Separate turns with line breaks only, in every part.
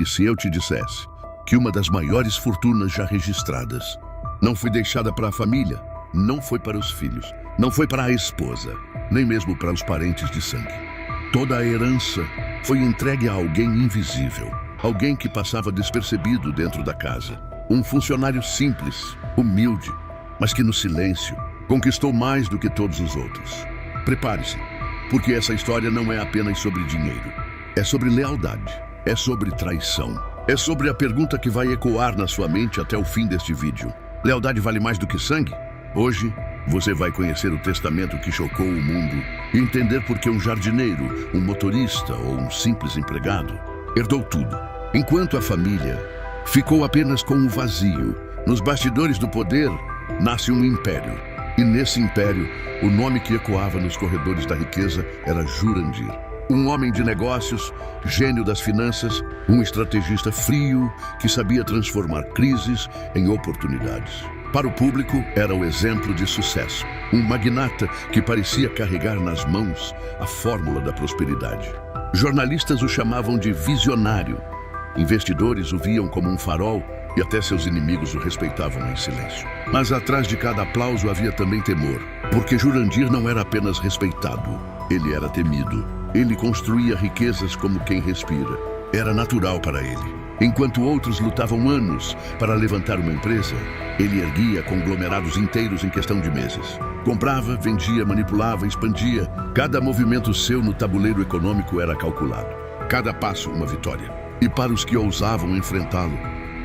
E se eu te dissesse que uma das maiores fortunas já registradas não foi deixada para a família, não foi para os filhos, não foi para a esposa, nem mesmo para os parentes de sangue. Toda a herança foi entregue a alguém invisível, alguém que passava despercebido dentro da casa. Um funcionário simples, humilde, mas que no silêncio conquistou mais do que todos os outros. Prepare-se, porque essa história não é apenas sobre dinheiro. É sobre lealdade, é sobre traição, é sobre a pergunta que vai ecoar na sua mente até o fim deste vídeo. Lealdade vale mais do que sangue? Hoje, você vai conhecer o testamento que chocou o mundo e entender por que um jardineiro, um motorista ou um simples empregado herdou tudo, enquanto a família ficou apenas com o vazio. Nos bastidores do poder, nasce um império. E nesse império, o nome que ecoava nos corredores da riqueza era Jurandir. Um homem de negócios, gênio das finanças, um estrategista frio que sabia transformar crises em oportunidades. Para o público, era o exemplo de sucesso. Um magnata que parecia carregar nas mãos a fórmula da prosperidade. Jornalistas o chamavam de visionário. Investidores o viam como um farol e até seus inimigos o respeitavam em silêncio. Mas atrás de cada aplauso havia também temor, porque Jurandir não era apenas respeitado, ele era temido. Ele construía riquezas como quem respira. Era natural para ele. Enquanto outros lutavam anos para levantar uma empresa, ele erguia conglomerados inteiros em questão de meses. Comprava, vendia, manipulava, expandia. Cada movimento seu no tabuleiro econômico era calculado. Cada passo uma vitória. E para os que ousavam enfrentá-lo,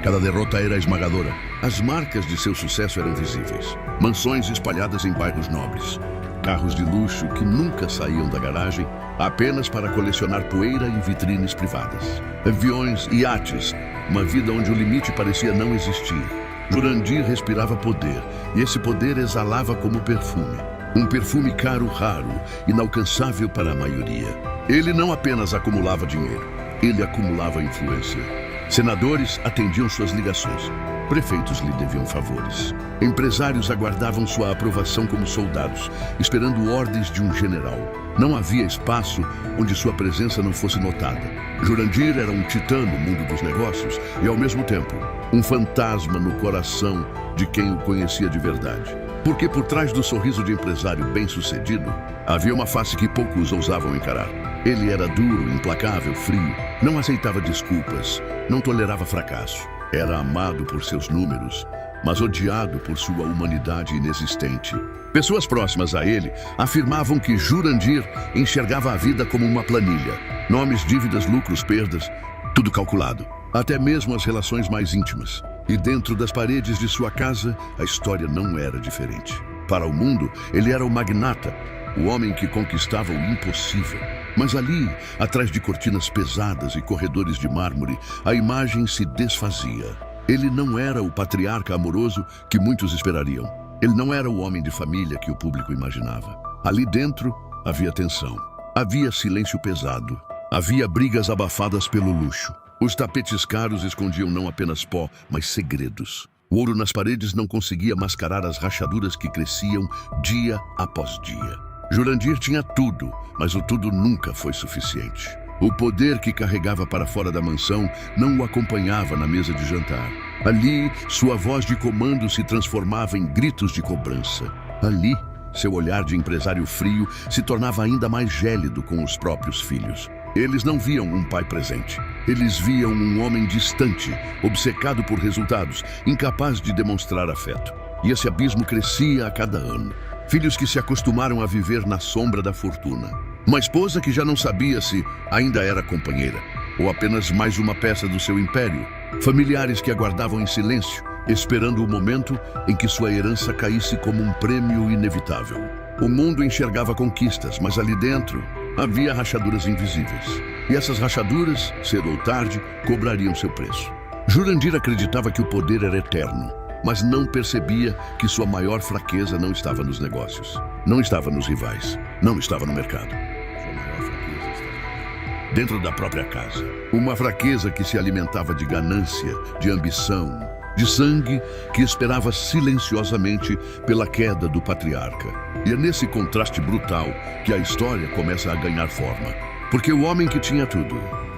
cada derrota era esmagadora. As marcas de seu sucesso eram visíveis. Mansões espalhadas em bairros nobres. Carros de luxo que nunca saíam da garagem apenas para colecionar poeira em vitrines privadas. Aviões e iates, uma vida onde o limite parecia não existir. Jurandir respirava poder, e esse poder exalava como perfume. Um perfume caro, raro, inalcançável para a maioria. Ele não apenas acumulava dinheiro, ele acumulava influência. Senadores atendiam suas ligações. Prefeitos lhe deviam favores. Empresários aguardavam sua aprovação como soldados, esperando ordens de um general. Não havia espaço onde sua presença não fosse notada. Jurandir era um titã no mundo dos negócios e, ao mesmo tempo, um fantasma no coração de quem o conhecia de verdade. Porque por trás do sorriso de empresário bem-sucedido, havia uma face que poucos ousavam encarar. Ele era duro, implacável, frio, não aceitava desculpas, não tolerava fracasso. Era amado por seus números, mas odiado por sua humanidade inexistente. Pessoas próximas a ele afirmavam que Jurandir enxergava a vida como uma planilha. Nomes, dívidas, lucros, perdas, tudo calculado. Até mesmo as relações mais íntimas. E dentro das paredes de sua casa, a história não era diferente. Para o mundo, ele era o magnata, o homem que conquistava o impossível. Mas ali, atrás de cortinas pesadas e corredores de mármore, a imagem se desfazia. Ele não era o patriarca amoroso que muitos esperariam. Ele não era o homem de família que o público imaginava. Ali dentro, havia tensão. Havia silêncio pesado. Havia brigas abafadas pelo luxo. Os tapetes caros escondiam não apenas pó, mas segredos. O ouro nas paredes não conseguia mascarar as rachaduras que cresciam dia após dia. Jurandir tinha tudo, mas o tudo nunca foi suficiente. O poder que carregava para fora da mansão não o acompanhava na mesa de jantar. Ali, sua voz de comando se transformava em gritos de cobrança. Ali, seu olhar de empresário frio se tornava ainda mais gélido com os próprios filhos. Eles não viam um pai presente. Eles viam um homem distante, obcecado por resultados, incapaz de demonstrar afeto. E esse abismo crescia a cada ano. Filhos que se acostumaram a viver na sombra da fortuna. Uma esposa que já não sabia se ainda era companheira, ou apenas mais uma peça do seu império. Familiares que aguardavam em silêncio, esperando o momento em que sua herança caísse como um prêmio inevitável. O mundo enxergava conquistas, mas ali dentro havia rachaduras invisíveis. E essas rachaduras, cedo ou tarde, cobrariam seu preço. Jurandir acreditava que o poder era eterno, mas não percebia que sua maior fraqueza não estava nos negócios, não estava nos rivais, não estava no mercado. Sua maior fraqueza estava dentro da própria casa. Uma fraqueza que se alimentava de ganância, de ambição, de sangue que esperava silenciosamente pela queda do patriarca. E é nesse contraste brutal que a história começa a ganhar forma. Porque o homem que tinha tudo,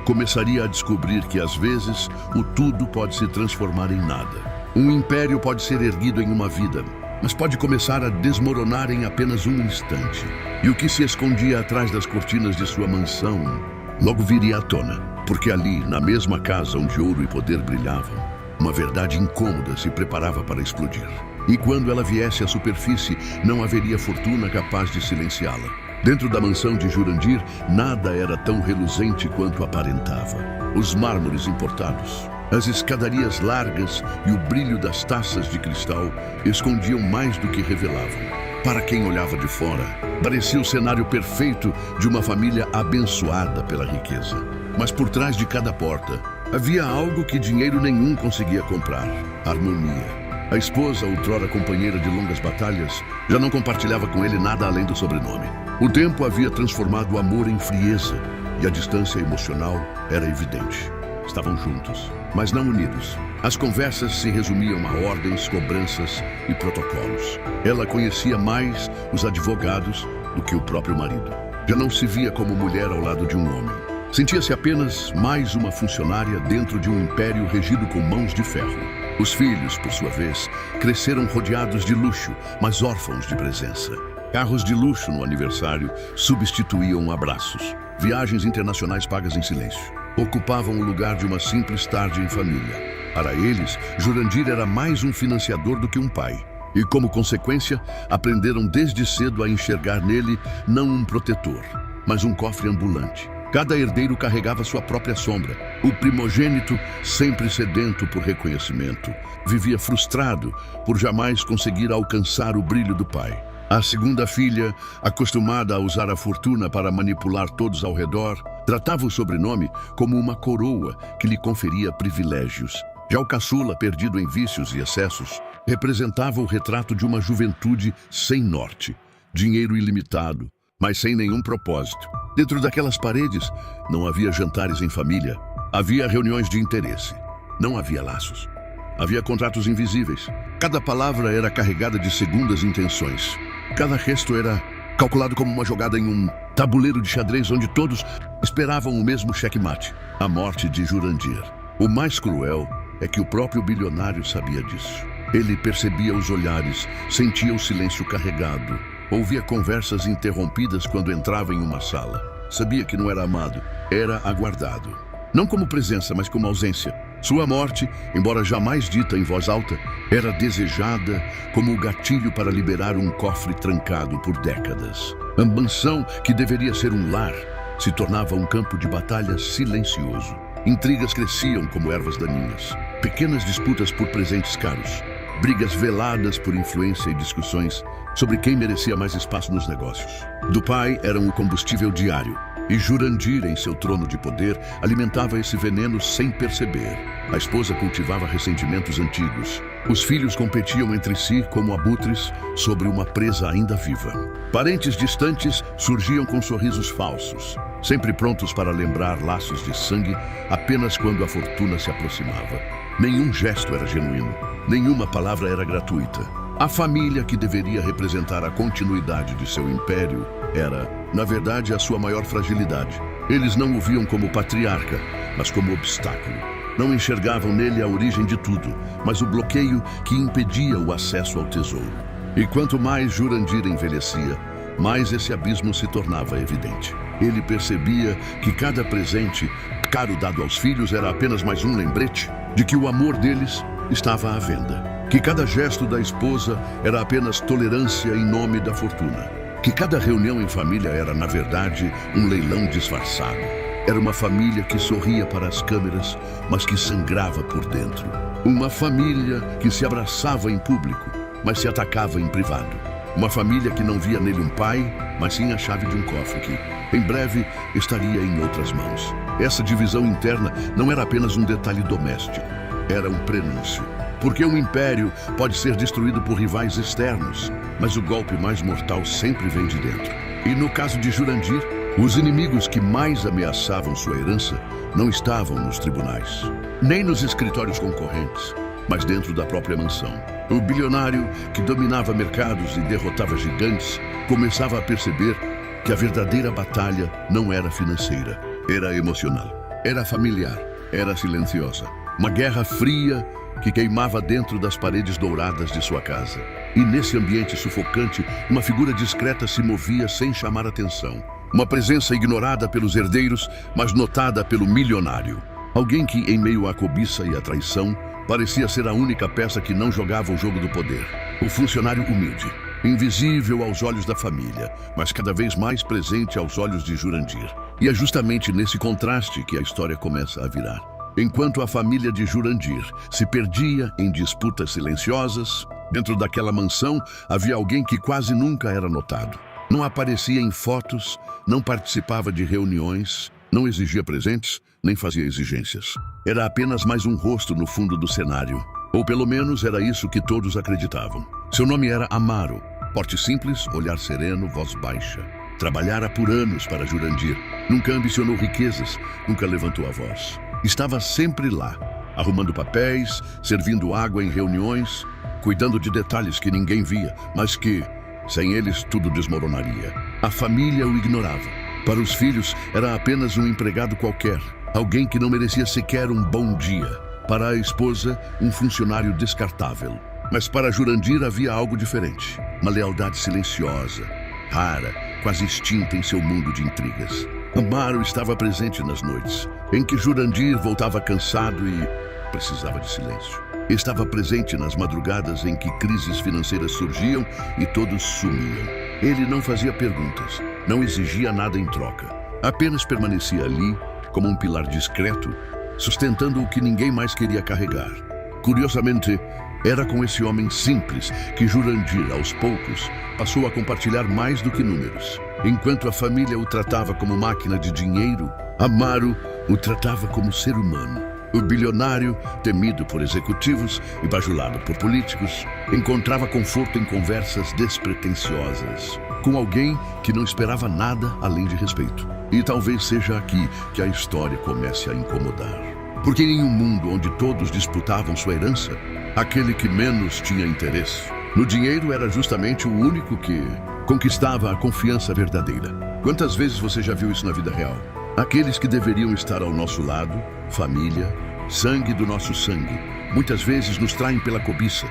começaria a descobrir que às vezes o tudo pode se transformar em nada. Um império pode ser erguido em uma vida, mas pode começar a desmoronar em apenas um instante. E o que se escondia atrás das cortinas de sua mansão logo viria à tona, porque ali, na mesma casa onde ouro e poder brilhavam, uma verdade incômoda se preparava para explodir. E quando ela viesse à superfície, não haveria fortuna capaz de silenciá-la. Dentro da mansão de Jurandir, nada era tão reluzente quanto aparentava. Os mármores importados, as escadarias largas e o brilho das taças de cristal escondiam mais do que revelavam. Para quem olhava de fora, parecia o cenário perfeito de uma família abençoada pela riqueza. Mas por trás de cada porta, havia algo que dinheiro nenhum conseguia comprar: harmonia. A esposa, outrora companheira de longas batalhas, já não compartilhava com ele nada além do sobrenome. O tempo havia transformado o amor em frieza e a distância emocional era evidente. Estavam juntos, mas não unidos. As conversas se resumiam a ordens, cobranças e protocolos. Ela conhecia mais os advogados do que o próprio marido. Já não se via como mulher ao lado de um homem. Sentia-se apenas mais uma funcionária dentro de um império regido com mãos de ferro. Os filhos, por sua vez, cresceram rodeados de luxo, mas órfãos de presença. Carros de luxo no aniversário substituíam abraços. Viagens internacionais pagas em silêncio ocupavam o lugar de uma simples tarde em família. Para eles, Jurandir era mais um financiador do que um pai. E, como consequência, aprenderam desde cedo a enxergar nele não um protetor, mas um cofre ambulante. Cada herdeiro carregava sua própria sombra. O primogênito, sempre sedento por reconhecimento, vivia frustrado por jamais conseguir alcançar o brilho do pai. A segunda filha, acostumada a usar a fortuna para manipular todos ao redor, tratava o sobrenome como uma coroa que lhe conferia privilégios. Já o caçula, perdido em vícios e excessos, representava o retrato de uma juventude sem norte, dinheiro ilimitado, mas sem nenhum propósito. Dentro daquelas paredes, não havia jantares em família. Havia reuniões de interesse. Não havia laços. Havia contratos invisíveis. Cada palavra era carregada de segundas intenções. Cada gesto era calculado como uma jogada em um tabuleiro de xadrez onde todos esperavam o mesmo checkmate: a morte de Jurandir. O mais cruel é que o próprio bilionário sabia disso. Ele percebia os olhares, sentia o silêncio carregado, ouvia conversas interrompidas quando entrava em uma sala. Sabia que não era amado, era aguardado. Não como presença, mas como ausência. Sua morte, embora jamais dita em voz alta, era desejada como o gatilho para liberar um cofre trancado por décadas. A mansão, que deveria ser um lar, se tornava um campo de batalha silencioso. Intrigas cresciam como ervas daninhas. Pequenas disputas por presentes caros. Brigas veladas por influência e discussões sobre quem merecia mais espaço nos negócios. Do pai eram o combustível diário, e Jurandir, em seu trono de poder, alimentava esse veneno sem perceber. A esposa cultivava ressentimentos antigos. Os filhos competiam entre si como abutres sobre uma presa ainda viva. Parentes distantes surgiam com sorrisos falsos, sempre prontos para lembrar laços de sangue apenas quando a fortuna se aproximava. Nenhum gesto era genuíno, nenhuma palavra era gratuita. A família, que deveria representar a continuidade de seu império, era, na verdade, a sua maior fragilidade. Eles não o viam como patriarca, mas como obstáculo. Não enxergavam nele a origem de tudo, mas o bloqueio que impedia o acesso ao tesouro. E quanto mais Jurandir envelhecia, mais esse abismo se tornava evidente. Ele percebia que cada presente caro dado aos filhos era apenas mais um lembrete de que o amor deles estava à venda. Que cada gesto da esposa era apenas tolerância em nome da fortuna. Que cada reunião em família era, na verdade, um leilão disfarçado. Era uma família que sorria para as câmeras, mas que sangrava por dentro. Uma família que se abraçava em público, mas se atacava em privado. Uma família que não via nele um pai, mas sim a chave de um cofre que, em breve, estaria em outras mãos. Essa divisão interna não era apenas um detalhe doméstico, era um prenúncio. Porque um império pode ser destruído por rivais externos, mas o golpe mais mortal sempre vem de dentro. E no caso de Jurandir, os inimigos que mais ameaçavam sua herança não estavam nos tribunais, nem nos escritórios concorrentes, mas dentro da própria mansão. O bilionário, que dominava mercados e derrotava gigantes, começava a perceber que a verdadeira batalha não era financeira, era emocional. Era familiar, era silenciosa. Uma guerra fria que queimava dentro das paredes douradas de sua casa. E nesse ambiente sufocante, uma figura discreta se movia sem chamar atenção. Uma presença ignorada pelos herdeiros, mas notada pelo milionário. Alguém que, em meio à cobiça e à traição, parecia ser a única peça que não jogava o jogo do poder. O funcionário humilde, invisível aos olhos da família, mas cada vez mais presente aos olhos de Jurandir. E é justamente nesse contraste que a história começa a virar. Enquanto a família de Jurandir se perdia em disputas silenciosas, dentro daquela mansão havia alguém que quase nunca era notado. Não aparecia em fotos, não participava de reuniões, não exigia presentes, nem fazia exigências. Era apenas mais um rosto no fundo do cenário. Ou pelo menos era isso que todos acreditavam. Seu nome era Amaro. Porte simples, olhar sereno, voz baixa. Trabalhara por anos para Jurandir. Nunca ambicionou riquezas, nunca levantou a voz. Estava sempre lá, arrumando papéis, servindo água em reuniões, cuidando de detalhes que ninguém via, mas que, sem eles, tudo desmoronaria. A família o ignorava. Para os filhos, era apenas um empregado qualquer, alguém que não merecia sequer um bom dia. Para a esposa, um funcionário descartável. Mas para Jurandir havia algo diferente. Uma lealdade silenciosa, rara, quase extinta em seu mundo de intrigas. Amaro estava presente nas noites, em que Jurandir voltava cansado e precisava de silêncio. Estava presente nas madrugadas em que crises financeiras surgiam e todos sumiam. Ele não fazia perguntas, não exigia nada em troca. Apenas permanecia ali, como um pilar discreto, sustentando o que ninguém mais queria carregar. Curiosamente, era com esse homem simples que Jurandir, aos poucos, passou a compartilhar mais do que números. Enquanto a família o tratava como máquina de dinheiro, Amaro o tratava como ser humano. O bilionário, temido por executivos e bajulado por políticos, encontrava conforto em conversas despretensiosas, com alguém que não esperava nada além de respeito. E talvez seja aqui que a história comece a incomodar. Porque em um mundo onde todos disputavam sua herança, aquele que menos tinha interesse no dinheiro era justamente o único que conquistava a confiança verdadeira. Quantas vezes você já viu isso na vida real? Aqueles que deveriam estar ao nosso lado, família, sangue do nosso sangue, muitas vezes nos traem pela cobiça.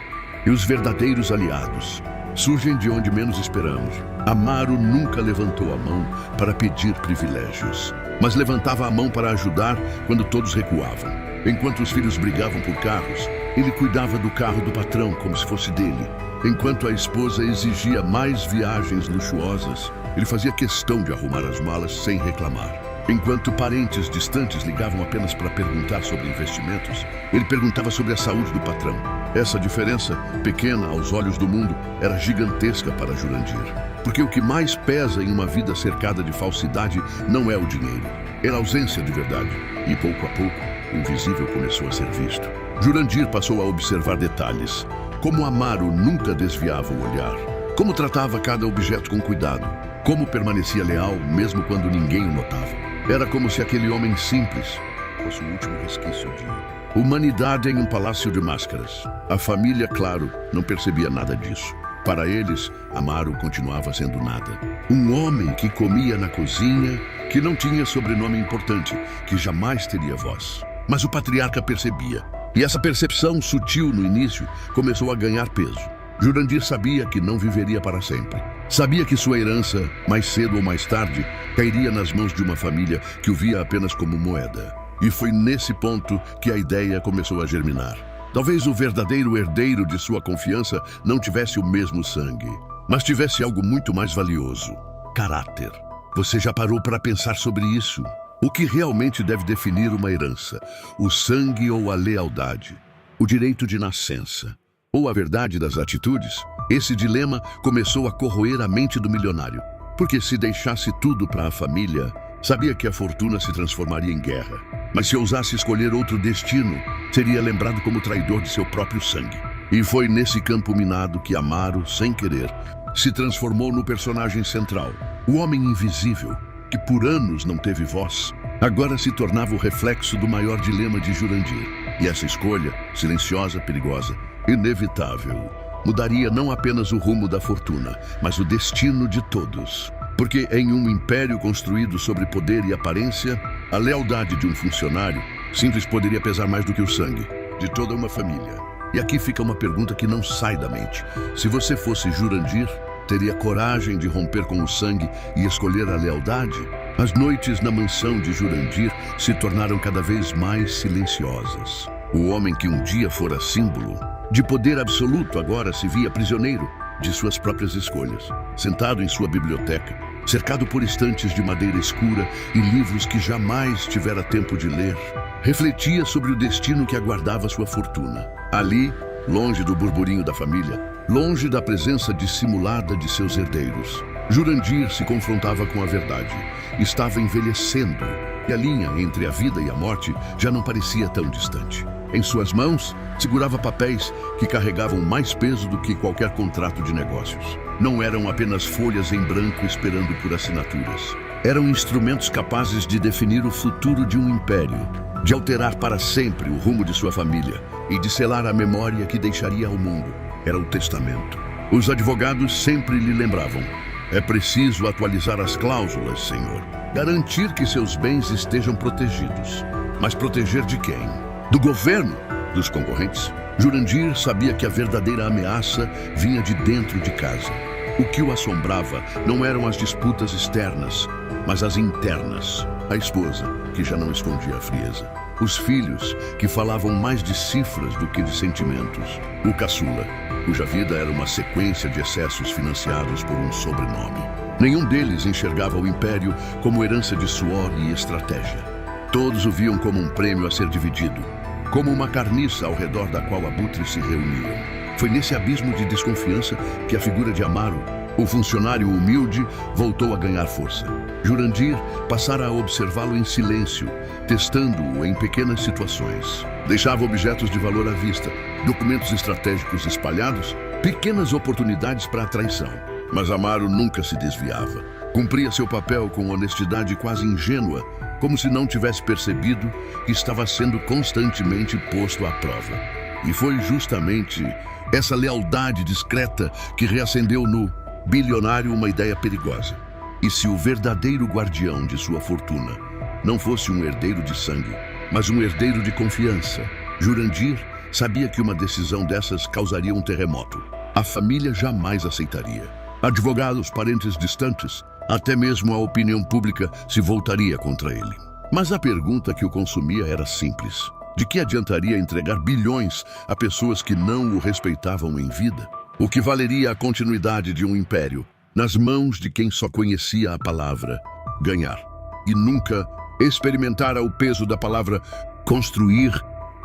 E os verdadeiros aliados surgem de onde menos esperamos. Amaro nunca levantou a mão para pedir privilégios, mas levantava a mão para ajudar quando todos recuavam. Enquanto os filhos brigavam por carros, ele cuidava do carro do patrão como se fosse dele. Enquanto a esposa exigia mais viagens luxuosas, ele fazia questão de arrumar as malas sem reclamar. Enquanto parentes distantes ligavam apenas para perguntar sobre investimentos, ele perguntava sobre a saúde do patrão. Essa diferença, pequena aos olhos do mundo, era gigantesca para Jurandir. Porque o que mais pesa em uma vida cercada de falsidade não é o dinheiro, é a ausência de verdade. E pouco a pouco, o invisível começou a ser visto. Jurandir passou a observar detalhes, como Amaro nunca desviava o olhar, como tratava cada objeto com cuidado, como permanecia leal mesmo quando ninguém o notava. Era como se aquele homem simples fosse o último resquício de humanidade em um palácio de máscaras. A família, claro, não percebia nada disso. Para eles, Amaro continuava sendo nada. Um homem que comia na cozinha, que não tinha sobrenome importante, que jamais teria voz. Mas o patriarca percebia. E essa percepção sutil no início começou a ganhar peso. Jurandir sabia que não viveria para sempre. Sabia que sua herança, mais cedo ou mais tarde, cairia nas mãos de uma família que o via apenas como moeda. E foi nesse ponto que a ideia começou a germinar. Talvez o verdadeiro herdeiro de sua confiança não tivesse o mesmo sangue, mas tivesse algo muito mais valioso: caráter. Você já parou para pensar sobre isso? O que realmente deve definir uma herança? O sangue ou a lealdade? O direito de nascença? Ou a verdade das atitudes? Esse dilema começou a corroer a mente do milionário. Porque se deixasse tudo para a família, sabia que a fortuna se transformaria em guerra. Mas se ousasse escolher outro destino, seria lembrado como traidor de seu próprio sangue. E foi nesse campo minado que Amaro, sem querer, se transformou no personagem central. O homem invisível, que por anos não teve voz, agora se tornava o reflexo do maior dilema de Jurandir. E essa escolha, silenciosa, perigosa, inevitável, mudaria não apenas o rumo da fortuna, mas o destino de todos. Porque em um império construído sobre poder e aparência, A lealdade de um funcionário simples poderia pesar mais do que o sangue de toda uma família. E aqui fica uma pergunta que não sai da mente. Se você fosse Jurandir, teria coragem de romper com o sangue e escolher a lealdade? As noites na mansão de Jurandir se tornaram cada vez mais silenciosas. O homem que um dia fora símbolo de poder absoluto agora se via prisioneiro de suas próprias escolhas. Sentado em sua biblioteca, cercado por estantes de madeira escura e livros que jamais tivera tempo de ler, refletia sobre o destino que aguardava sua fortuna. Ali, longe do burburinho da família, longe da presença dissimulada de seus herdeiros, Jurandir se confrontava com a verdade. Estava envelhecendo e a linha entre a vida e a morte já não parecia tão distante. Em suas mãos, segurava papéis que carregavam mais peso do que qualquer contrato de negócios. Não eram apenas folhas em branco esperando por assinaturas. Eram instrumentos capazes de definir o futuro de um império, de alterar para sempre o rumo de sua família e de selar a memória que deixaria ao mundo. Era o testamento. Os advogados sempre lhe lembravam: é preciso atualizar as cláusulas, senhor. Garantir que seus bens estejam protegidos. Mas proteger de quem? Do governo? Dos concorrentes? Jurandir sabia que a verdadeira ameaça vinha de dentro de casa. O que o assombrava não eram as disputas externas, mas as internas. A esposa, que já não escondia a frieza. Os filhos, que falavam mais de cifras do que de sentimentos. O caçula, cuja vida era uma sequência de excessos financiados por um sobrenome. Nenhum deles enxergava o império como herança de suor e estratégia. Todos o viam como um prêmio a ser dividido, como uma carniça ao redor da qual abutres se reuniam. Foi nesse abismo de desconfiança que a figura de Amaro, o funcionário humilde, voltou a ganhar força. Jurandir passara a observá-lo em silêncio, testando-o em pequenas situações. Deixava objetos de valor à vista, documentos estratégicos espalhados, pequenas oportunidades para a traição. Mas Amaro nunca se desviava. Cumpria seu papel com honestidade quase ingênua, como se não tivesse percebido que estava sendo constantemente posto à prova. E foi justamente essa lealdade discreta que reacendeu no bilionário uma ideia perigosa. E se o verdadeiro guardião de sua fortuna não fosse um herdeiro de sangue, mas um herdeiro de confiança? Jurandir sabia que uma decisão dessas causaria um terremoto. A família jamais aceitaria. Advogados, parentes distantes, até mesmo a opinião pública se voltaria contra ele. Mas a pergunta que o consumia era simples: de que adiantaria entregar bilhões a pessoas que não o respeitavam em vida? O que valeria a continuidade de um império nas mãos de quem só conhecia a palavra ganhar e nunca experimentara o peso da palavra construir?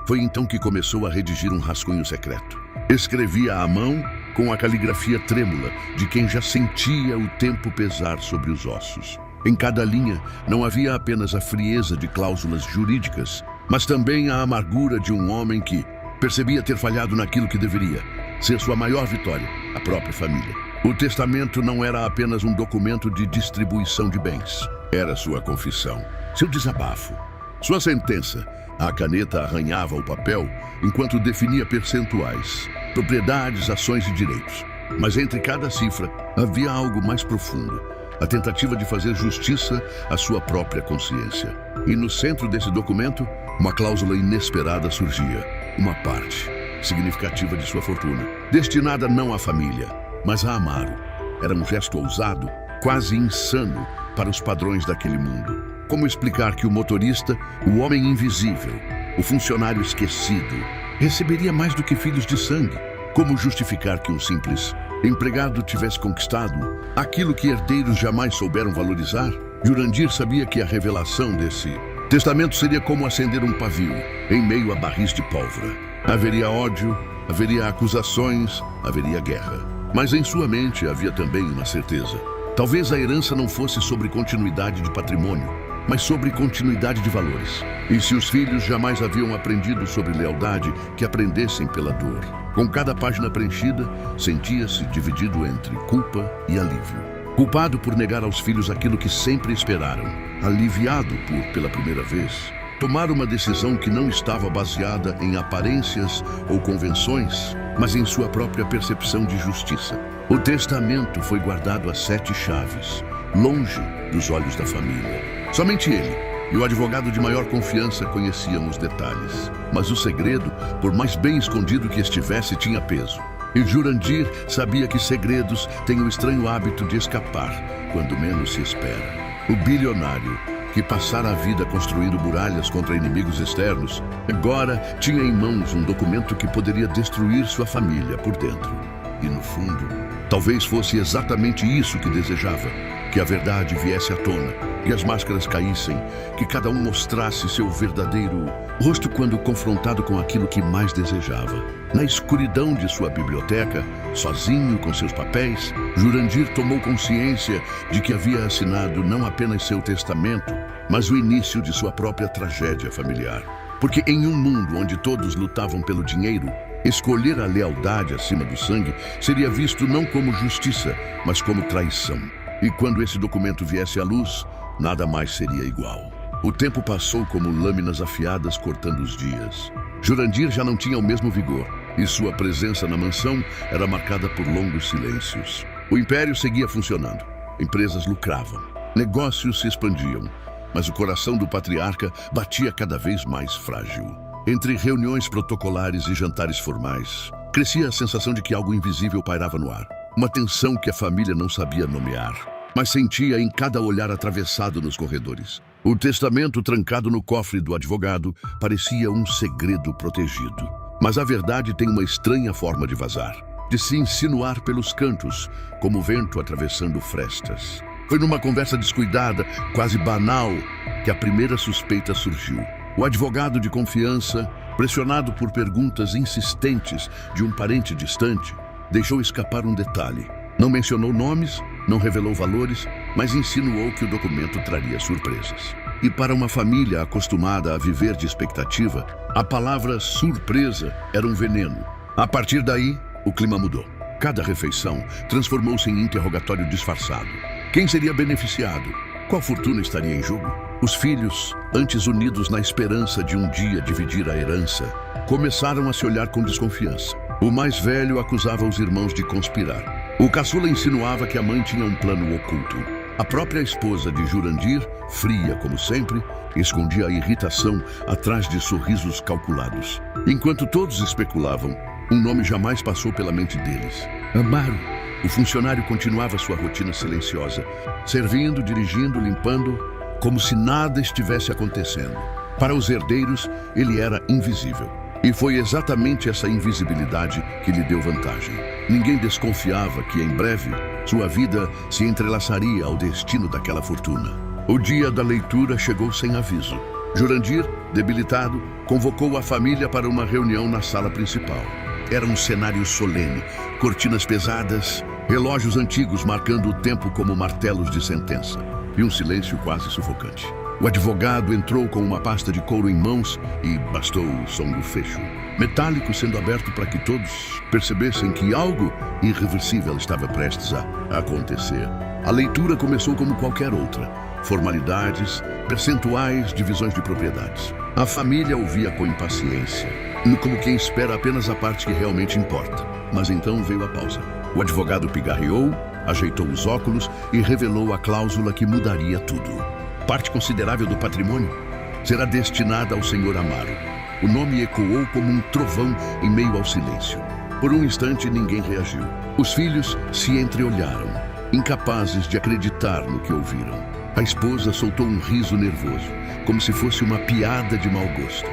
Foi então que começou a redigir um rascunho secreto. Escrevia à mão com a caligrafia trêmula de quem já sentia o tempo pesar sobre os ossos. Em cada linha não havia apenas a frieza de cláusulas jurídicas, mas também a amargura de um homem que percebia ter falhado naquilo que deveria ser sua maior vitória, a própria família. O testamento não era apenas um documento de distribuição de bens. Era sua confissão, seu desabafo, sua sentença. A caneta arranhava o papel enquanto definia percentuais, propriedades, ações e direitos. Mas entre cada cifra havia algo mais profundo: a tentativa de fazer justiça à sua própria consciência. E no centro desse documento, uma cláusula inesperada surgia. Uma parte significativa de sua fortuna, destinada não à família, mas a Amaro. Era um gesto ousado, quase insano para os padrões daquele mundo. Como explicar que o motorista, o homem invisível, o funcionário esquecido, receberia mais do que filhos de sangue? Como justificar que um simples empregado tivesse conquistado aquilo que herdeiros jamais souberam valorizar? Jurandir sabia que a revelação desse testamento seria como acender um pavio em meio a barris de pólvora. Haveria ódio, haveria acusações, haveria guerra. Mas em sua mente havia também uma certeza. Talvez a herança não fosse sobre continuidade de patrimônio, mas sobre continuidade de valores. E se os filhos jamais haviam aprendido sobre lealdade, que aprendessem pela dor. Com cada página preenchida, sentia-se dividido entre culpa e alívio. Culpado por negar aos filhos aquilo que sempre esperaram. Aliviado por, pela primeira vez, tomar uma decisão que não estava baseada em aparências ou convenções, mas em sua própria percepção de justiça. O testamento foi guardado a 7 chaves, longe dos olhos da família. Somente ele e o advogado de maior confiança conhecia os detalhes. Mas o segredo, por mais bem escondido que estivesse, tinha peso. E Jurandir sabia que segredos têm o estranho hábito de escapar quando menos se espera. O bilionário, que passara a vida construindo muralhas contra inimigos externos, agora tinha em mãos um documento que poderia destruir sua família por dentro. E no fundo, talvez fosse exatamente isso que desejava: que a verdade viesse à tona, que as máscaras caíssem, que cada um mostrasse seu verdadeiro rosto quando confrontado com aquilo que mais desejava. Na escuridão de sua biblioteca, sozinho com seus papéis, Jurandir tomou consciência de que havia assinado não apenas seu testamento, mas o início de sua própria tragédia familiar. Porque em um mundo onde todos lutavam pelo dinheiro, escolher a lealdade acima do sangue seria visto não como justiça, mas como traição. E quando esse documento viesse à luz, nada mais seria igual. O tempo passou como lâminas afiadas cortando os dias. Jurandir já não tinha o mesmo vigor, e sua presença na mansão era marcada por longos silêncios. O império seguia funcionando, empresas lucravam, negócios se expandiam, mas o coração do patriarca batia cada vez mais frágil. Entre reuniões protocolares e jantares formais, crescia a sensação de que algo invisível pairava no ar. Uma tensão que a família não sabia nomear, mas sentia em cada olhar atravessado nos corredores. O testamento trancado no cofre do advogado parecia um segredo protegido. Mas a verdade tem uma estranha forma de vazar, de se insinuar pelos cantos, como o vento atravessando frestas. Foi numa conversa descuidada, quase banal, que a primeira suspeita surgiu. O advogado de confiança, pressionado por perguntas insistentes de um parente distante, deixou escapar um detalhe. Não mencionou nomes, não revelou valores, mas insinuou que o documento traria surpresas. E para uma família acostumada a viver de expectativa, a palavra surpresa era um veneno. A partir daí, o clima mudou. Cada refeição transformou-se em interrogatório disfarçado. Quem seria beneficiado? Qual fortuna estaria em jogo? Os filhos, antes unidos na esperança de um dia dividir a herança, começaram a se olhar com desconfiança. O mais velho acusava os irmãos de conspirar. O caçula insinuava que a mãe tinha um plano oculto. A própria esposa de Jurandir, fria como sempre, escondia a irritação atrás de sorrisos calculados. Enquanto todos especulavam, um nome jamais passou pela mente deles: Amaro. O funcionário continuava sua rotina silenciosa, servindo, dirigindo, limpando, como se nada estivesse acontecendo. Para os herdeiros, ele era invisível. E foi exatamente essa invisibilidade que lhe deu vantagem. Ninguém desconfiava que, em breve, sua vida se entrelaçaria ao destino daquela fortuna. O dia da leitura chegou sem aviso. Jurandir, debilitado, convocou a família para uma reunião na sala principal. Era um cenário solene, cortinas pesadas, relógios antigos marcando o tempo como martelos de sentença, e um silêncio quase sufocante. O advogado entrou com uma pasta de couro em mãos e bastou o som do fecho, metálico sendo aberto para que todos percebessem que algo irreversível estava prestes a acontecer. A leitura começou como qualquer outra: formalidades, percentuais, divisões de propriedades. A família ouvia com impaciência, como quem espera apenas a parte que realmente importa. Mas então veio a pausa. O advogado pigarreou, ajeitou os óculos e revelou a cláusula que mudaria tudo. Parte considerável do patrimônio será destinada ao Sr. Amaro. O nome ecoou como um trovão em meio ao silêncio. Por um instante, ninguém reagiu. Os filhos se entreolharam, incapazes de acreditar no que ouviram. A esposa soltou um riso nervoso, como se fosse uma piada de mau gosto.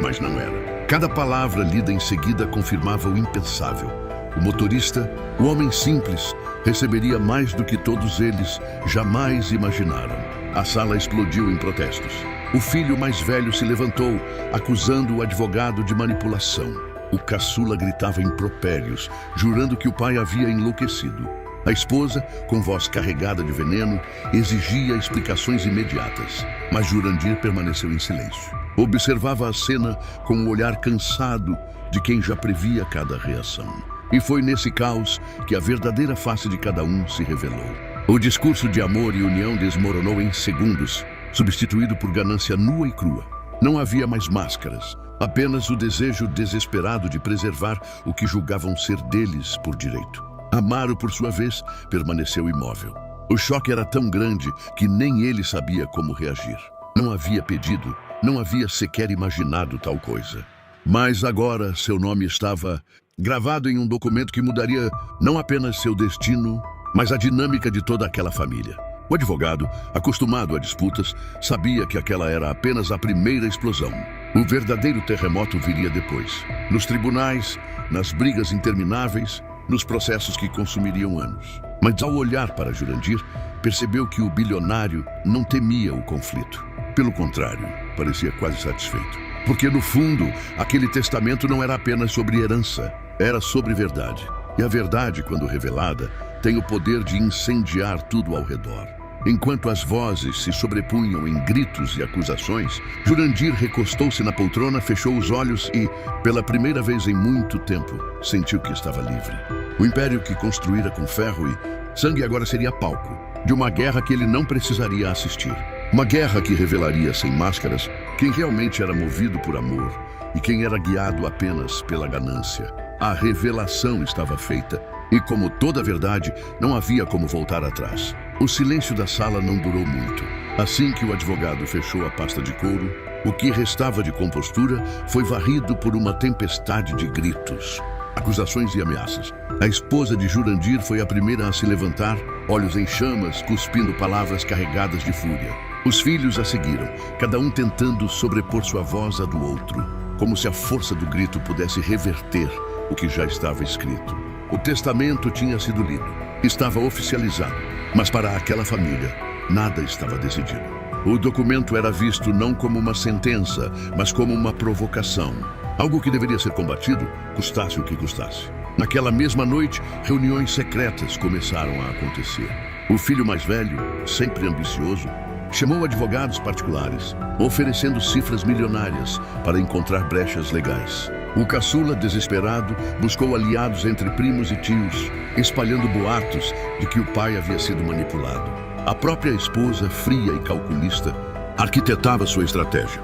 Mas não era. Cada palavra lida em seguida confirmava o impensável. O motorista, o homem simples, receberia mais do que todos eles jamais imaginaram. A sala explodiu em protestos. O filho mais velho se levantou, acusando o advogado de manipulação. O caçula gritava impropérios, jurando que o pai havia enlouquecido. A esposa, com voz carregada de veneno, exigia explicações imediatas, mas Jurandir permaneceu em silêncio. Observava a cena com um olhar cansado de quem já previa cada reação. E foi nesse caos que a verdadeira face de cada um se revelou. O discurso de amor e união desmoronou em segundos, substituído por ganância nua e crua. Não havia mais máscaras, apenas o desejo desesperado de preservar o que julgavam ser deles por direito. Amaro, por sua vez, permaneceu imóvel. O choque era tão grande que nem ele sabia como reagir. Não havia pedido, não havia sequer imaginado tal coisa. Mas agora seu nome estava gravado em um documento que mudaria não apenas seu destino, mas a dinâmica de toda aquela família. O advogado, acostumado a disputas, sabia que aquela era apenas a primeira explosão. O verdadeiro terremoto viria depois. Nos tribunais, nas brigas intermináveis, nos processos que consumiriam anos. Mas ao olhar para Jurandir, percebeu que o bilionário não temia o conflito. Pelo contrário, parecia quase satisfeito. Porque no fundo, aquele testamento não era apenas sobre herança, era sobre verdade. E a verdade, quando revelada, tem o poder de incendiar tudo ao redor. Enquanto as vozes se sobrepunham em gritos e acusações, Jurandir recostou-se na poltrona, fechou os olhos e, pela primeira vez em muito tempo, sentiu que estava livre. O império que construíra com ferro e sangue agora seria palco de uma guerra que ele não precisaria assistir. Uma guerra que revelaria sem máscaras quem realmente era movido por amor e quem era guiado apenas pela ganância. A revelação estava feita e, como toda verdade, não havia como voltar atrás. O silêncio da sala não durou muito. Assim que o advogado fechou a pasta de couro, o que restava de compostura foi varrido por uma tempestade de gritos, acusações e ameaças. A esposa de Jurandir foi a primeira a se levantar, olhos em chamas, cuspindo palavras carregadas de fúria. Os filhos a seguiram, cada um tentando sobrepor sua voz à do outro, como se a força do grito pudesse reverter o que já estava escrito. O testamento tinha sido lido, estava oficializado, mas para aquela família, nada estava decidido. O documento era visto não como uma sentença, mas como uma provocação. Algo que deveria ser combatido, custasse o que custasse. Naquela mesma noite, reuniões secretas começaram a acontecer. O filho mais velho, sempre ambicioso, chamou advogados particulares, oferecendo cifras milionárias para encontrar brechas legais. O caçula, desesperado, buscou aliados entre primos e tios, espalhando boatos de que o pai havia sido manipulado. A própria esposa, fria e calculista, arquitetava sua estratégia.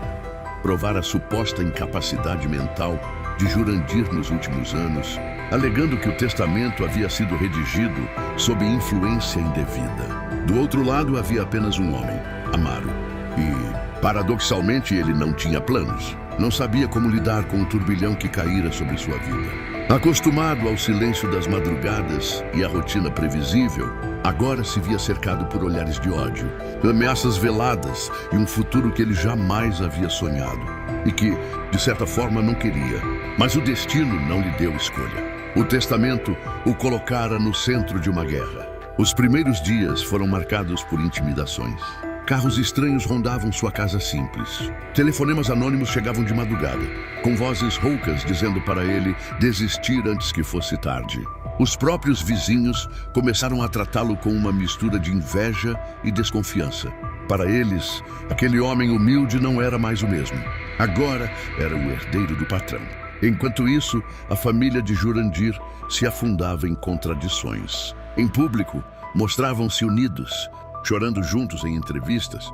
Provar a suposta incapacidade mental de Jurandir nos últimos anos, alegando que o testamento havia sido redigido sob influência indevida. Do outro lado havia apenas um homem, Amaro, e, paradoxalmente, ele não tinha planos. Não sabia como lidar com o turbilhão que caíra sobre sua vida. Acostumado ao silêncio das madrugadas e à rotina previsível, agora se via cercado por olhares de ódio, ameaças veladas e um futuro que ele jamais havia sonhado e que, de certa forma, não queria. Mas o destino não lhe deu escolha. O testamento o colocara no centro de uma guerra. Os primeiros dias foram marcados por intimidações. Carros estranhos rondavam sua casa simples. Telefonemas anônimos chegavam de madrugada, com vozes roucas dizendo para ele desistir antes que fosse tarde. Os próprios vizinhos começaram a tratá-lo com uma mistura de inveja e desconfiança. Para eles, aquele homem humilde não era mais o mesmo. Agora era o herdeiro do patrão. Enquanto isso, a família de Jurandir se afundava em contradições. Em público, mostravam-se unidos, chorando juntos em entrevistas,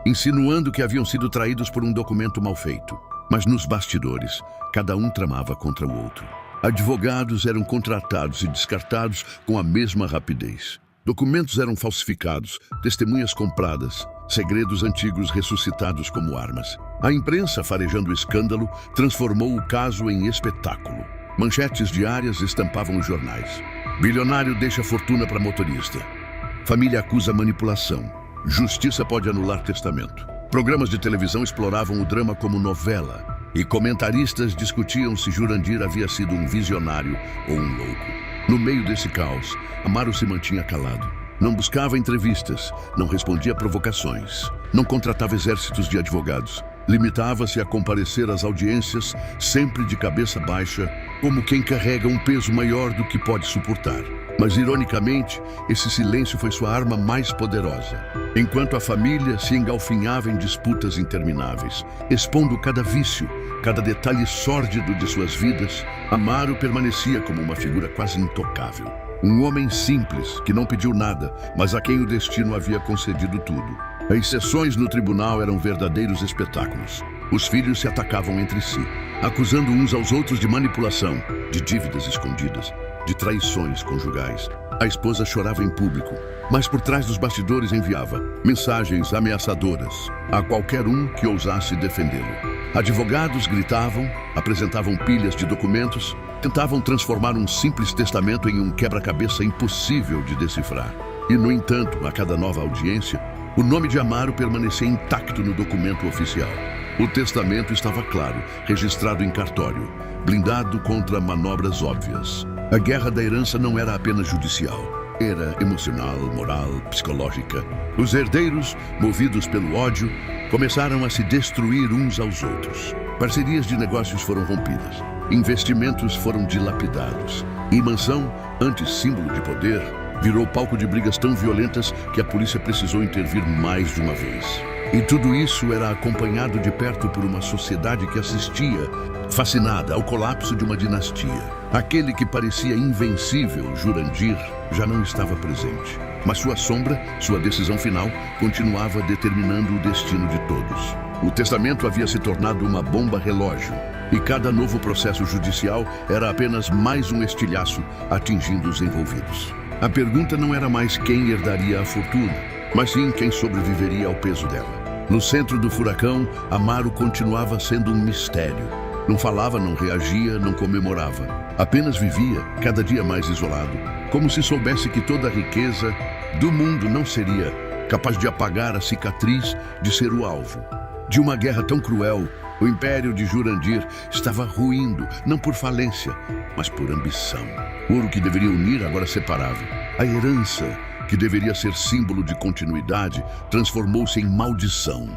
insinuando que haviam sido traídos por um documento mal feito. Mas nos bastidores, cada um tramava contra o outro. Advogados eram contratados e descartados com a mesma rapidez. Documentos eram falsificados, testemunhas compradas, segredos antigos ressuscitados como armas. A imprensa, farejando o escândalo, transformou o caso em espetáculo. Manchetes diárias estampavam os jornais. Bilionário deixa fortuna para motorista. Família acusa manipulação. Justiça pode anular testamento. Programas de televisão exploravam o drama como novela. E comentaristas discutiam se Jurandir havia sido um visionário ou um louco. No meio desse caos, Amaro se mantinha calado. Não buscava entrevistas, não respondia a provocações, não contratava exércitos de advogados. Limitava-se a comparecer às audiências, sempre de cabeça baixa, como quem carrega um peso maior do que pode suportar. Mas, ironicamente, esse silêncio foi sua arma mais poderosa. Enquanto a família se engalfinhava em disputas intermináveis, expondo cada vício, cada detalhe sórdido de suas vidas, Amaro permanecia como uma figura quase intocável. Um homem simples, que não pediu nada, mas a quem o destino havia concedido tudo. As sessões no tribunal eram verdadeiros espetáculos. Os filhos se atacavam entre si, acusando uns aos outros de manipulação, de dívidas escondidas, de traições conjugais. A esposa chorava em público, mas por trás dos bastidores enviava mensagens ameaçadoras a qualquer um que ousasse defendê-lo. Advogados gritavam, apresentavam pilhas de documentos, tentavam transformar um simples testamento em um quebra-cabeça impossível de decifrar. E, no entanto, a cada nova audiência, o nome de Amaro permanecia intacto no documento oficial. O testamento estava claro, registrado em cartório, blindado contra manobras óbvias. A guerra da herança não era apenas judicial, era emocional, moral, psicológica. Os herdeiros, movidos pelo ódio, começaram a se destruir uns aos outros. Parcerias de negócios foram rompidas, investimentos foram dilapidados. E mansão, antes símbolo de poder, virou palco de brigas tão violentas que a polícia precisou intervir mais de uma vez. E tudo isso era acompanhado de perto por uma sociedade que assistia, fascinada, ao colapso de uma dinastia. Aquele que parecia invencível, Jurandir, já não estava presente. Mas sua sombra, sua decisão final, continuava determinando o destino de todos. O testamento havia se tornado uma bomba relógio, e cada novo processo judicial era apenas mais um estilhaço atingindo os envolvidos. A pergunta não era mais quem herdaria a fortuna, mas sim quem sobreviveria ao peso dela. No centro do furacão, Amaro continuava sendo um mistério. Não falava, não reagia, não comemorava. Apenas vivia, cada dia mais isolado, como se soubesse que toda a riqueza do mundo não seria capaz de apagar a cicatriz de ser o alvo. De uma guerra tão cruel, o império de Jurandir estava ruindo, não por falência, mas por ambição. O ouro que deveria unir agora separava. A herança, que deveria ser símbolo de continuidade, transformou-se em maldição.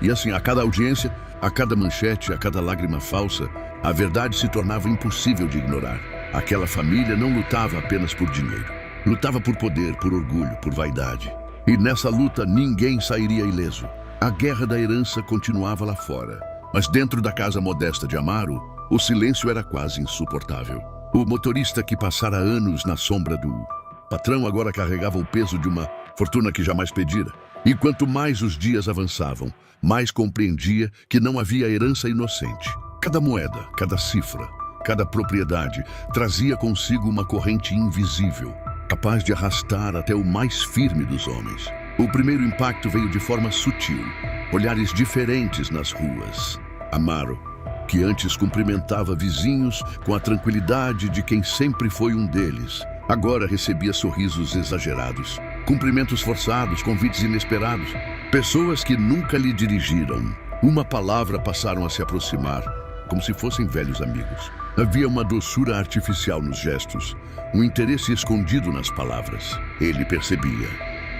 E assim, a cada audiência, a cada manchete, a cada lágrima falsa, a verdade se tornava impossível de ignorar. Aquela família não lutava apenas por dinheiro. Lutava por poder, por orgulho, por vaidade. E nessa luta ninguém sairia ileso. A guerra da herança continuava lá fora. Mas dentro da casa modesta de Amaro, o silêncio era quase insuportável. O motorista que passara anos na sombra do patrão agora carregava o peso de uma fortuna que jamais pedira. E quanto mais os dias avançavam, mais compreendia que não havia herança inocente. Cada moeda, cada cifra, cada propriedade trazia consigo uma corrente invisível, capaz de arrastar até o mais firme dos homens. O primeiro impacto veio de forma sutil, olhares diferentes nas ruas. Amaro, que antes cumprimentava vizinhos com a tranquilidade de quem sempre foi um deles, agora recebia sorrisos exagerados, cumprimentos forçados, convites inesperados. Pessoas que nunca lhe dirigiram uma palavra passaram a se aproximar, como se fossem velhos amigos. Havia uma doçura artificial nos gestos, um interesse escondido nas palavras. Ele percebia.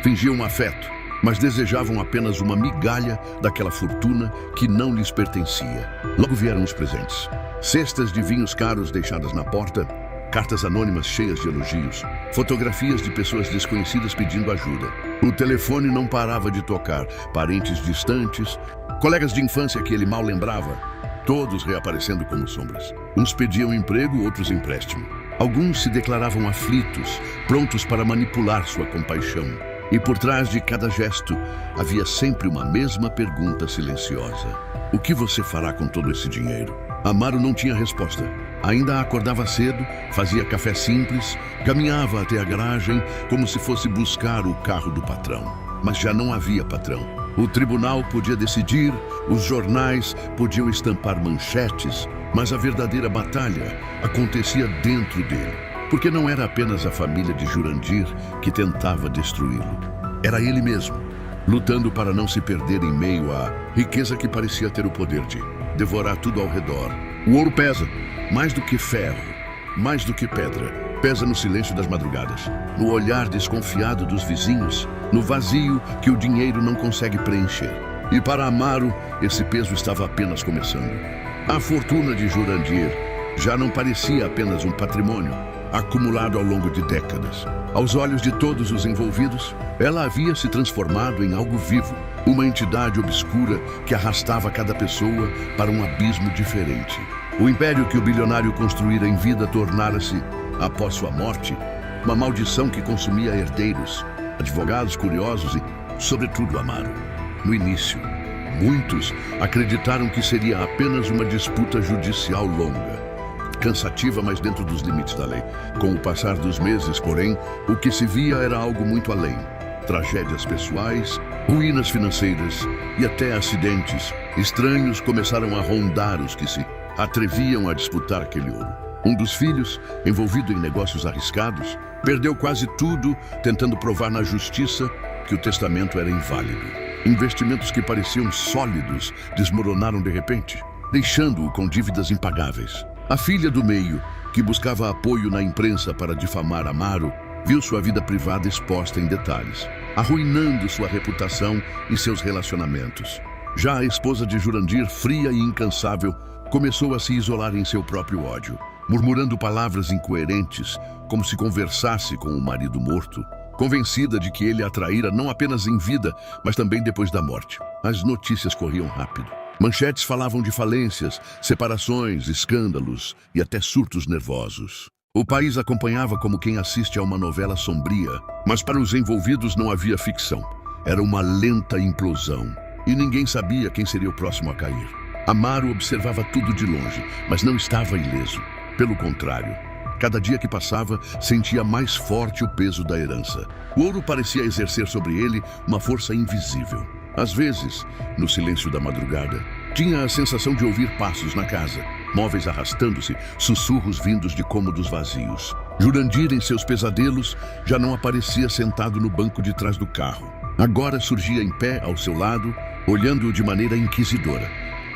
Fingiam afeto, mas desejavam apenas uma migalha daquela fortuna que não lhes pertencia. Logo vieram os presentes. Cestas de vinhos caros deixadas na porta, cartas anônimas cheias de elogios, fotografias de pessoas desconhecidas pedindo ajuda. O telefone não parava de tocar, parentes distantes, colegas de infância que ele mal lembrava, todos reaparecendo como sombras. Uns pediam emprego, outros empréstimo. Alguns se declaravam aflitos, prontos para manipular sua compaixão. E por trás de cada gesto, havia sempre uma mesma pergunta silenciosa. O que você fará com todo esse dinheiro? Amaro não tinha resposta. Ainda acordava cedo, fazia café simples, caminhava até a garagem como se fosse buscar o carro do patrão. Mas já não havia patrão. O tribunal podia decidir, os jornais podiam estampar manchetes, mas a verdadeira batalha acontecia dentro dele. Porque não era apenas a família de Jurandir que tentava destruí-lo. Era ele mesmo, lutando para não se perder em meio à riqueza que parecia ter o poder de devorar tudo ao redor. O ouro pesa, mais do que ferro, mais do que pedra. Pesa no silêncio das madrugadas, no olhar desconfiado dos vizinhos, no vazio que o dinheiro não consegue preencher. E para Amaro, esse peso estava apenas começando. A fortuna de Jurandir já não parecia apenas um patrimônio acumulado ao longo de décadas. Aos olhos de todos os envolvidos, ela havia se transformado em algo vivo, uma entidade obscura que arrastava cada pessoa para um abismo diferente. O império que o bilionário construíra em vida tornara-se, após sua morte, uma maldição que consumia herdeiros, advogados curiosos e, sobretudo, Amaro. No início, muitos acreditaram que seria apenas uma disputa judicial longa. cansativa, mas dentro dos limites da lei. Com o passar dos meses, porém, o que se via era algo muito além. Tragédias pessoais, ruínas financeiras e até acidentes. Estranhos começaram a rondar os que se atreviam a disputar aquele ouro. Um dos filhos, envolvido em negócios arriscados, perdeu quase tudo tentando provar na justiça que o testamento era inválido. Investimentos que pareciam sólidos desmoronaram de repente, deixando-o com dívidas impagáveis. A filha do meio, que buscava apoio na imprensa para difamar Amaro, viu sua vida privada exposta em detalhes, arruinando sua reputação e seus relacionamentos. Já a esposa de Jurandir, fria e incansável, começou a se isolar em seu próprio ódio, murmurando palavras incoerentes, como se conversasse com o marido morto, convencida de que ele a traíra não apenas em vida, mas também depois da morte. As notícias corriam rápido. Manchetes falavam de falências, separações, escândalos e até surtos nervosos. O país acompanhava como quem assiste a uma novela sombria, mas para os envolvidos não havia ficção. Era uma lenta implosão, e ninguém sabia quem seria o próximo a cair. Amaro observava tudo de longe, mas não estava ileso. Pelo contrário, cada dia que passava, sentia mais forte o peso da herança. O ouro parecia exercer sobre ele uma força invisível. Às vezes, no silêncio da madrugada, tinha a sensação de ouvir passos na casa, móveis arrastando-se, sussurros vindos de cômodos vazios. Jurandir, em seus pesadelos, já não aparecia sentado no banco de trás do carro. Agora surgia em pé ao seu lado, olhando-o de maneira inquisidora,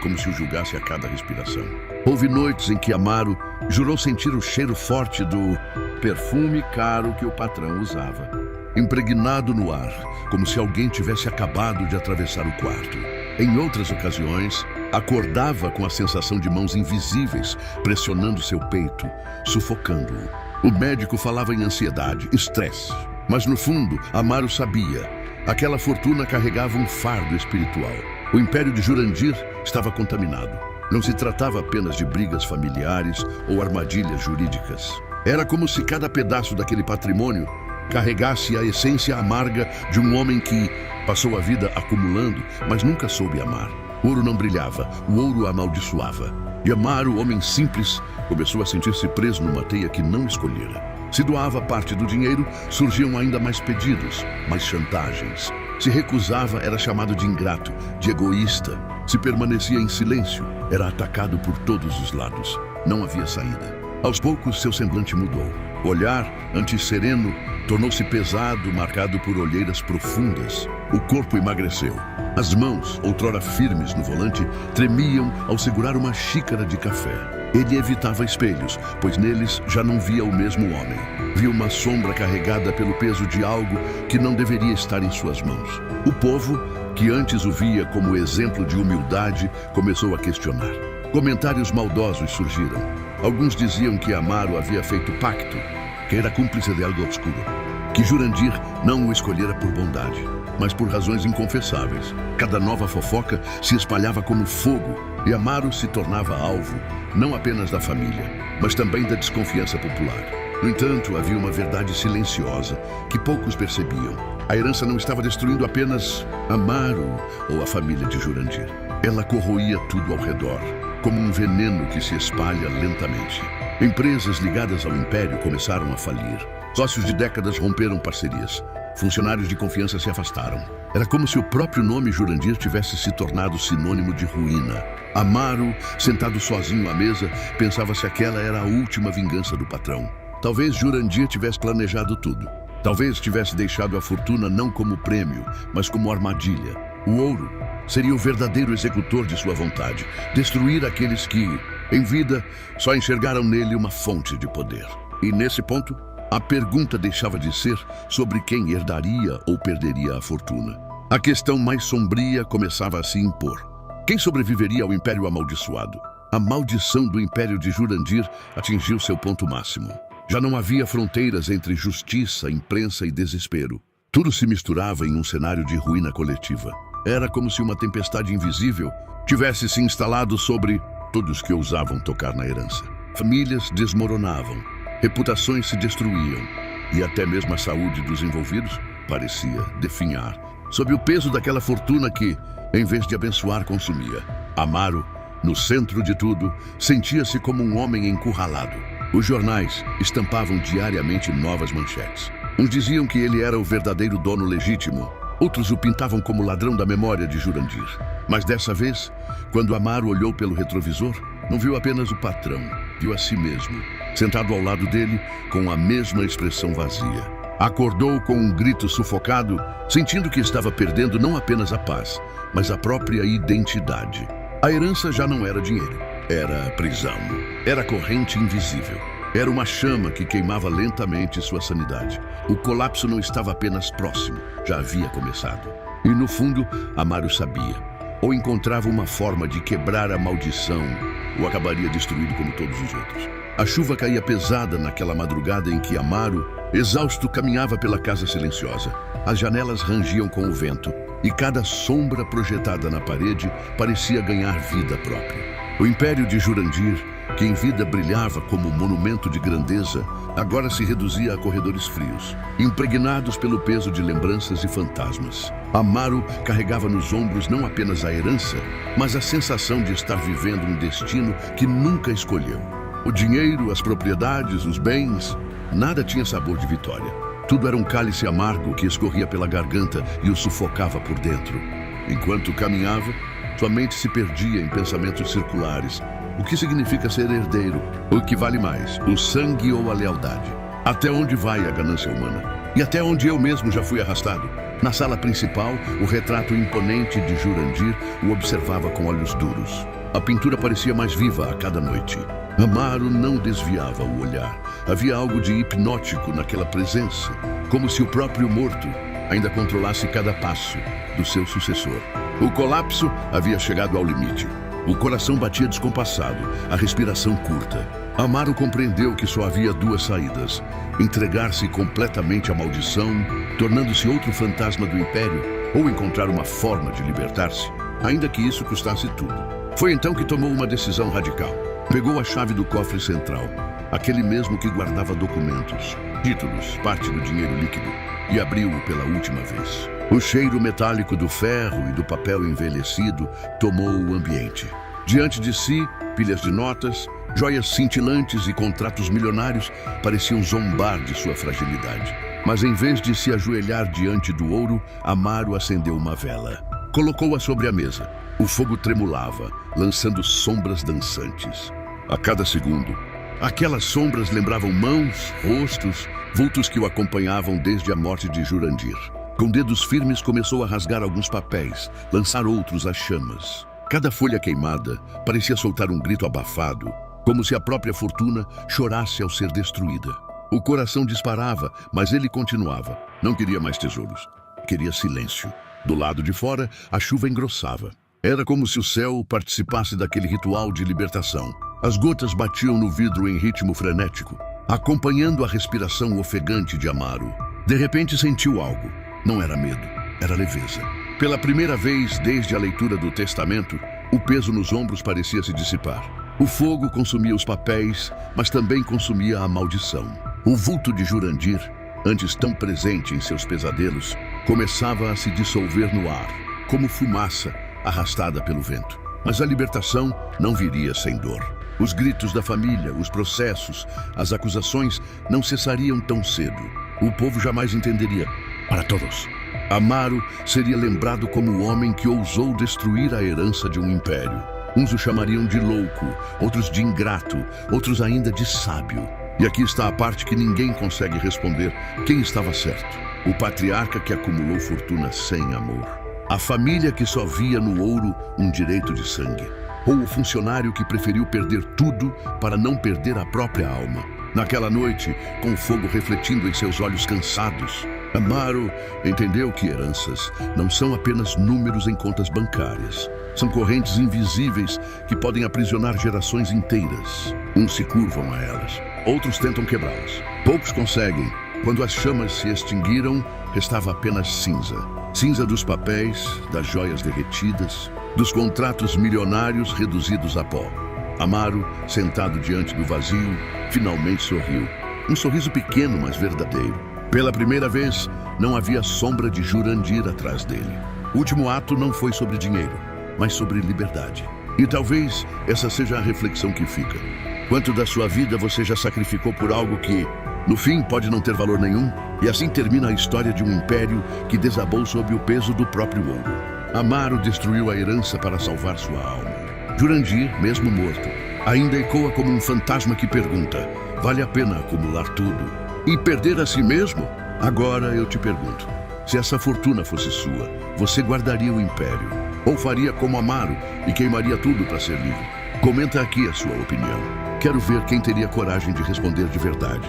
como se o julgasse a cada respiração. Houve noites em que Amaro jurou sentir o cheiro forte do perfume caro que o patrão usava, impregnado no ar, como se alguém tivesse acabado de atravessar o quarto. Em outras ocasiões, acordava com a sensação de mãos invisíveis pressionando seu peito, sufocando-o. O médico falava em ansiedade, estresse, mas no fundo, Amaro sabia. Aquela fortuna carregava um fardo espiritual. O império de Jurandir estava contaminado. Não se tratava apenas de brigas familiares ou armadilhas jurídicas. Era como se cada pedaço daquele patrimônio carregasse a essência amarga de um homem que passou a vida acumulando, mas nunca soube amar. O ouro não brilhava, o ouro amaldiçoava. E Amaro, homem simples, começou a sentir-se preso numa teia que não escolhera. Se doava parte do dinheiro, surgiam ainda mais pedidos, mais chantagens. Se recusava, era chamado de ingrato, de egoísta. Se permanecia em silêncio, era atacado por todos os lados. Não havia saída. Aos poucos, seu semblante mudou. O olhar, antes sereno, tornou-se pesado, marcado por olheiras profundas. O corpo emagreceu. As mãos, outrora firmes no volante, tremiam ao segurar uma xícara de café. Ele evitava espelhos, pois neles já não via o mesmo homem. Via uma sombra carregada pelo peso de algo que não deveria estar em suas mãos. O povo, que antes o via como exemplo de humildade, começou a questionar. Comentários maldosos surgiram. Alguns diziam que Amaro havia feito pacto, que era cúmplice de algo obscuro, que Jurandir não o escolhera por bondade, mas por razões inconfessáveis. Cada nova fofoca se espalhava como fogo e Amaro se tornava alvo, não apenas da família, mas também da desconfiança popular. No entanto, havia uma verdade silenciosa que poucos percebiam. A herança não estava destruindo apenas Amaro ou a família de Jurandir. Ela corroía tudo ao redor, como um veneno que se espalha lentamente. Empresas ligadas ao império começaram a falir. Sócios de décadas romperam parcerias. Funcionários de confiança se afastaram. Era como se o próprio nome Jurandir tivesse se tornado sinônimo de ruína. Amaro, sentado sozinho à mesa, pensava se aquela era a última vingança do patrão. Talvez Jurandir tivesse planejado tudo. Talvez tivesse deixado a fortuna não como prêmio, mas como armadilha. O ouro seria o verdadeiro executor de sua vontade, destruir aqueles que, em vida, só enxergaram nele uma fonte de poder. E nesse ponto, a pergunta deixava de ser sobre quem herdaria ou perderia a fortuna. A questão mais sombria começava a se impor. Quem sobreviveria ao Império Amaldiçoado? A maldição do Império de Jurandir atingiu seu ponto máximo. Já não havia fronteiras entre justiça, imprensa e desespero. Tudo se misturava em um cenário de ruína coletiva. Era como se uma tempestade invisível tivesse se instalado sobre todos que ousavam tocar na herança. Famílias desmoronavam, reputações se destruíam e até mesmo a saúde dos envolvidos parecia definhar sob o peso daquela fortuna que, em vez de abençoar, consumia. Amaro No centro de tudo, sentia-se como um homem encurralado. Os jornais estampavam diariamente novas manchetes. Uns diziam que ele era o verdadeiro dono legítimo, outros o pintavam como ladrão da memória de Jurandir. Mas dessa vez, quando Amaro olhou pelo retrovisor, não viu apenas o patrão, viu a si mesmo, sentado ao lado dele com a mesma expressão vazia. Acordou com um grito sufocado, sentindo que estava perdendo não apenas a paz, mas a própria identidade. A herança já não era dinheiro, era prisão, era corrente invisível. Era uma chama que queimava lentamente sua sanidade. O colapso não estava apenas próximo, já havia começado. E no fundo, Amaro sabia. Ou encontrava uma forma de quebrar a maldição, ou acabaria destruído como todos os outros. A chuva caía pesada naquela madrugada em que Amaro, exausto, caminhava pela casa silenciosa. As janelas rangiam com o vento, e cada sombra projetada na parede parecia ganhar vida própria. O império de Jurandir, que em vida brilhava como monumento de grandeza, agora se reduzia a corredores frios, impregnados pelo peso de lembranças e fantasmas. Amaro carregava nos ombros não apenas a herança, mas a sensação de estar vivendo um destino que nunca escolheu. O dinheiro, as propriedades, os bens, nada tinha sabor de vitória. Tudo era um cálice amargo que escorria pela garganta e o sufocava por dentro. Enquanto caminhava, sua mente se perdia em pensamentos circulares. O que significa ser herdeiro? O que vale mais, o sangue ou a lealdade? Até onde vai a ganância humana? E até onde eu mesmo já fui arrastado? Na sala principal, o retrato imponente de Jurandir o observava com olhos duros. A pintura parecia mais viva a cada noite. Amaro não desviava o olhar. Havia algo de hipnótico naquela presença, como se o próprio morto ainda controlasse cada passo do seu sucessor. O colapso havia chegado ao limite. O coração batia descompassado, a respiração curta. Amaro compreendeu que só havia duas saídas: entregar-se completamente à maldição, tornando-se outro fantasma do império, ou encontrar uma forma de libertar-se, ainda que isso custasse tudo. Foi então que tomou uma decisão radical. Pegou a chave do cofre central, aquele mesmo que guardava documentos, títulos, parte do dinheiro líquido, e abriu-o pela última vez. O cheiro metálico do ferro e do papel envelhecido tomou o ambiente. Diante de si, pilhas de notas, joias cintilantes e contratos milionários pareciam zombar de sua fragilidade. Mas em vez de se ajoelhar diante do ouro, Amaro acendeu uma vela. Colocou-a sobre a mesa. O fogo tremulava, lançando sombras dançantes. A cada segundo, aquelas sombras lembravam mãos, rostos, vultos que o acompanhavam desde a morte de Jurandir. Com dedos firmes começou a rasgar alguns papéis, lançar outros às chamas. Cada folha queimada parecia soltar um grito abafado, como se a própria fortuna chorasse ao ser destruída. O coração disparava, mas ele continuava. Não queria mais tesouros. Queria silêncio. Do lado de fora, a chuva engrossava. Era como se o céu participasse daquele ritual de libertação. As gotas batiam no vidro em ritmo frenético, acompanhando a respiração ofegante de Amaro. De repente sentiu algo. Não era medo, era leveza. Pela primeira vez desde a leitura do testamento, o peso nos ombros parecia se dissipar. O fogo consumia os papéis, mas também consumia a maldição. O vulto de Jurandir, antes tão presente em seus pesadelos, começava a se dissolver no ar, como fumaça arrastada pelo vento. Mas a libertação não viria sem dor. Os gritos da família, os processos, as acusações não cessariam tão cedo. O povo jamais entenderia. Para todos, Amaro seria lembrado como o homem que ousou destruir a herança de um império. Uns o chamariam de louco, outros de ingrato, outros ainda de sábio. E aqui está a parte que ninguém consegue responder quem estava certo. O patriarca que acumulou fortuna sem amor. A família que só via no ouro um direito de sangue. Ou o funcionário que preferiu perder tudo para não perder a própria alma. Naquela noite, com o fogo refletindo em seus olhos cansados, Amaro entendeu que heranças não são apenas números em contas bancárias. São correntes invisíveis que podem aprisionar gerações inteiras. Uns se curvam a elas, outros tentam quebrá-las. Poucos conseguem. Quando as chamas se extinguiram, restava apenas cinza. Cinza dos papéis, das joias derretidas, dos contratos milionários reduzidos a pó. Amaro, sentado diante do vazio, finalmente sorriu. Um sorriso pequeno, mas verdadeiro. Pela primeira vez, não havia sombra de Jurandir atrás dele. O último ato não foi sobre dinheiro, mas sobre liberdade. E talvez essa seja a reflexão que fica. Quanto da sua vida você já sacrificou por algo que, no fim, pode não ter valor nenhum? E assim termina a história de um império que desabou sob o peso do próprio ouro. Amaro destruiu a herança para salvar sua alma. Jurandir, mesmo morto, ainda ecoa como um fantasma que pergunta: vale a pena acumular tudo e perder a si mesmo? Agora eu te pergunto, se essa fortuna fosse sua, você guardaria o império? Ou faria como Amaro e queimaria tudo para ser livre? Comenta aqui a sua opinião. Quero ver quem teria coragem de responder de verdade.